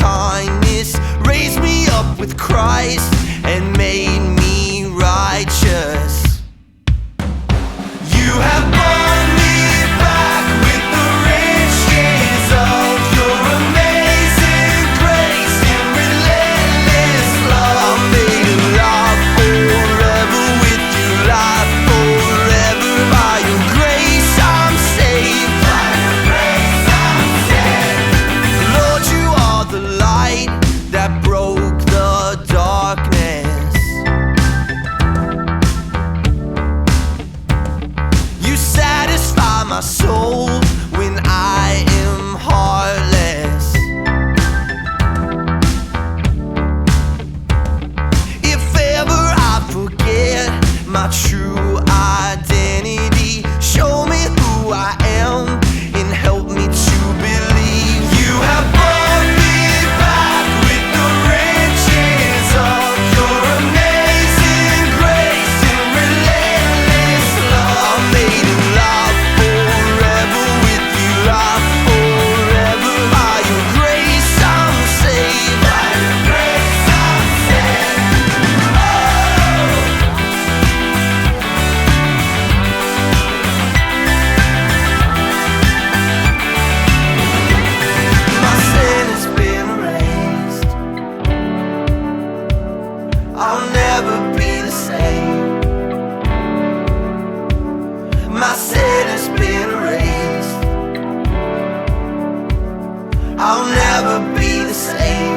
kindness raised me up with Christ and made me righteous. You have bought me back with the riches of your amazing grace and relentless love. I'm made alive forever with you, life forever. By your grace I'm saved. By your grace I'm saved. Lord, you are the light that broke the darkness. You satisfy my soul when I am heartless. If ever I forget my true identity, show me who I am and help me to believe. You have brought me back with the riches of your amazing grace and relentless love. I'm made alive forever with you, life forever. By your grace I'm saved. By your grace I'm saved. My sin has been erased. I'll never be the same. My sin has been erased. I'll never be the same.